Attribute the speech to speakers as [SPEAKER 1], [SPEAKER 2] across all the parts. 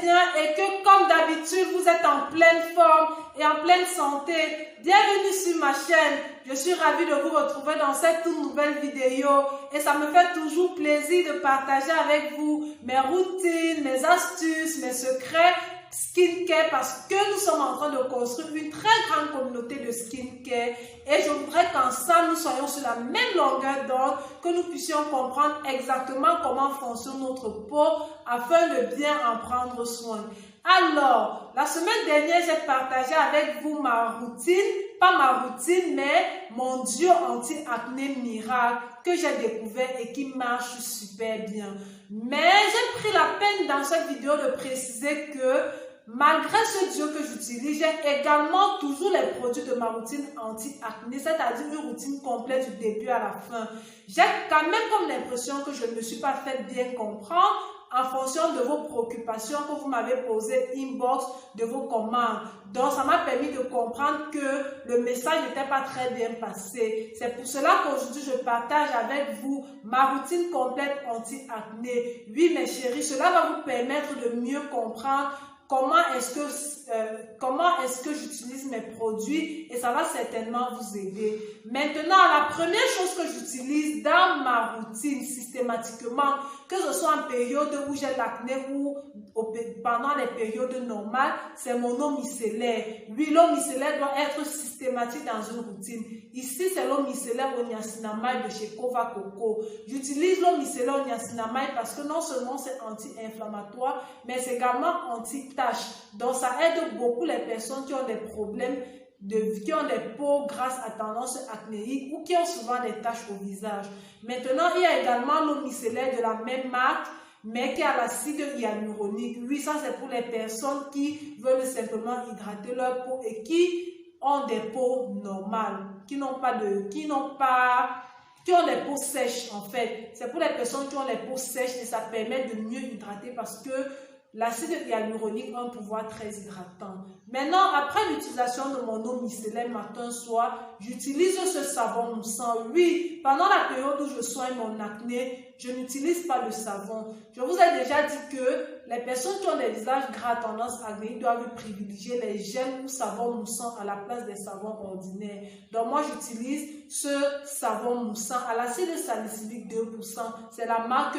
[SPEAKER 1] bien et que comme d'habitude, vous êtes en pleine forme et en pleine santé. Bienvenue sur ma chaîne. Je suis ravie de vous retrouver dans cette toute nouvelle vidéo et ça me fait toujours plaisir de partager avec vous mes routines, mes astuces, mes secrets skincare parce que nous sommes en train de construire une très grande communauté de skincare et je voudrais qu'ensemble nous soyons sur la même longueur d'onde, que nous puissions comprendre exactement comment fonctionne notre peau afin de bien en prendre soin. Alors, la semaine dernière, j'ai partagé avec vous ma routine, pas ma routine, mais mon duo anti-acné miracle que j'ai découvert et qui marche super bien. Mais j'ai pris la peine dans cette vidéo de préciser que malgré ce duo que j'utilise, j'ai également toujours les produits de ma routine anti-acné, c'est-à-dire une routine complète du début à la fin. J'ai quand même comme l'impression que je ne me suis pas fait bien comprendre en fonction de vos préoccupations que vous m'avez posées inbox de vos commandes. Donc, ça m'a permis de comprendre que le message n'était pas très bien passé. C'est pour cela qu'aujourd'hui, je partage avec vous ma routine complète anti-acné. Oui, mes chéris, cela va vous permettre de mieux comprendre comment est-ce que j'utilise mes produits et ça va certainement vous aider. Maintenant, la première chose que j'utilise dans ma routine systématiquement, que ce soit en période où j'ai l'acné ou pendant les périodes normales, c'est mon eau micellaire. Oui, l'eau micellaire doit être systématique dans une routine. Ici, c'est l'eau micellaire au niacinamide de chez Kova Coco. J'utilise l'eau micellaire au niacinamide parce que non seulement c'est anti-inflammatoire, mais c'est également anti-tache. Donc, ça aide beaucoup les personnes qui ont des problèmes, qui ont des peaux grasses à tendance acnéique ou qui ont souvent des taches au visage. Maintenant, il y a également l'eau micellaire de la même marque, mais qui a l'acide hyaluronique. Oui, ça c'est pour les personnes qui veulent simplement hydrater leur peau et qui ont des peaux normales, qui ont des peaux sèches en fait. C'est pour les personnes qui ont les peaux sèches et ça permet de mieux hydrater parce que l'acide hyaluronique a un pouvoir très hydratant. Maintenant, après l'utilisation de mon eau micellaire matin-soir, j'utilise ce savon moussant. Oui, pendant la période où je soigne mon acné, je n'utilise pas le savon. Je vous ai déjà dit que les personnes qui ont des visages gras à tendance acnéique doivent privilégier les gels ou savons moussants à la place des savons ordinaires. Donc moi, j'utilise ce savon moussant à l'acide salicylique 2%. C'est la marque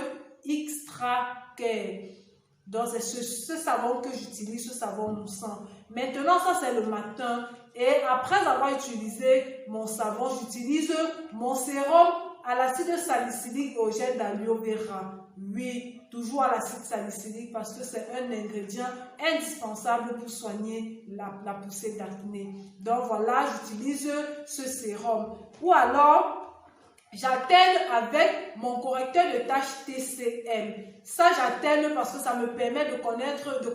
[SPEAKER 1] Extra Care. Donc, c'est ce savon que j'utilise, ce savon moussant. Maintenant, ça, c'est le matin. Et après avoir utilisé mon savon, j'utilise mon sérum à l'acide salicylique au gel d'aloe vera. Oui, toujours à l'acide salicylique parce que c'est un ingrédient indispensable pour soigner la poussée d'acné. Donc, voilà, j'utilise ce sérum. Ou alors, j'alterne avec mon correcteur de taches TCM. Ça, j'alterne parce que ça me permet de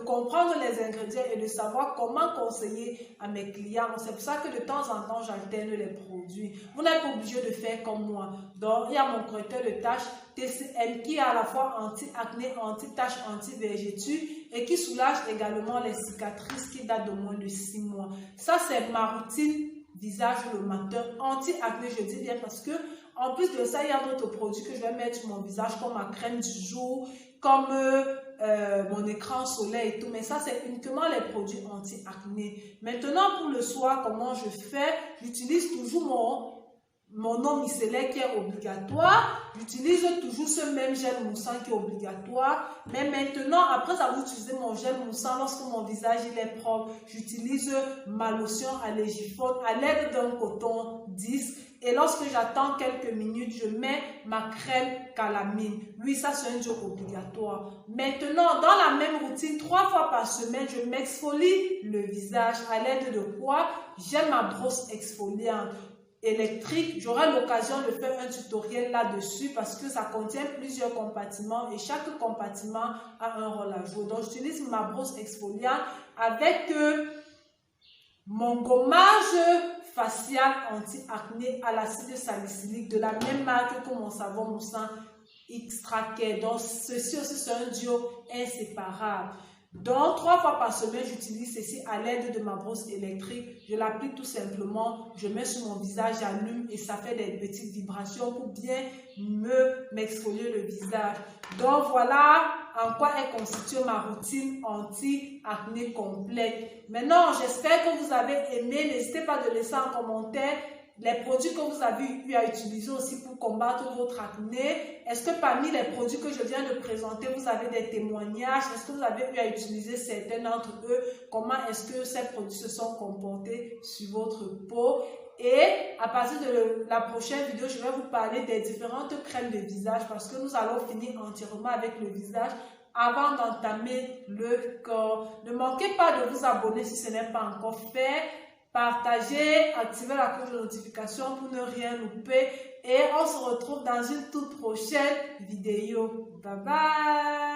[SPEAKER 1] comprendre les ingrédients et de savoir comment conseiller à mes clients. C'est pour ça que de temps en temps, j'alterne les produits. Vous n'êtes pas obligé de faire comme moi. Donc, il y a mon correcteur de taches TCM qui est à la fois anti-acné, anti-taches, anti-vergetures et qui soulage également les cicatrices qui datent de moins de 6 mois. Ça, c'est ma routine visage le matin, anti-acné, je dis bien parce que en plus de ça, il y a d'autres produits que je vais mettre sur mon visage comme ma crème du jour, comme mon écran solaire et tout. Mais ça, c'est uniquement les produits anti-acné. Maintenant, pour le soir, comment je fais? J'utilise toujours mon eau micellaire qui est obligatoire. J'utilise toujours ce même gel moussant qui est obligatoire. Mais maintenant, après avoir utilisé mon gel moussant, lorsque mon visage il est propre, j'utilise ma lotion allergiphone à l'aide d'un coton 10. Et lorsque j'attends quelques minutes, je mets ma crème calamine. Oui, ça c'est un jour obligatoire. Maintenant, dans la même routine, 3 fois par semaine, je m'exfolie le visage à l'aide de quoi? J'ai ma brosse exfoliante électrique. J'aurai l'occasion de faire un tutoriel là-dessus parce que ça contient plusieurs compartiments et chaque compartiment a un rôle à jouer. Donc, j'utilise ma brosse exfoliante avec mon gommage facial anti-acné à l'acide salicylique de la même marque que mon savon moussant Extra Care. Donc, ceci aussi, c'est un duo inséparable. Donc, 3 fois par semaine, j'utilise ceci à l'aide de ma brosse électrique. Je l'applique tout simplement, je mets sur mon visage, j'allume et ça fait des petites vibrations pour bien m'exfolier le visage. Donc, voilà en quoi est constituée ma routine anti-acné complète. Maintenant, j'espère que vous avez aimé. N'hésitez pas de laisser en commentaire les produits que vous avez eu à utiliser aussi pour combattre votre acné. Est-ce que parmi les produits que je viens de présenter, vous avez des témoignages? Est-ce que vous avez eu à utiliser certains d'entre eux? Comment est-ce que ces produits se sont comportés sur votre peau? Et à partir de la prochaine vidéo, je vais vous parler des différentes crèmes de visage parce que nous allons finir entièrement avec le visage avant d'entamer le corps. Ne manquez pas de vous abonner si ce n'est pas encore fait. Partagez, activez la cloche de notification pour ne rien louper. Et on se retrouve dans une toute prochaine vidéo. Bye bye!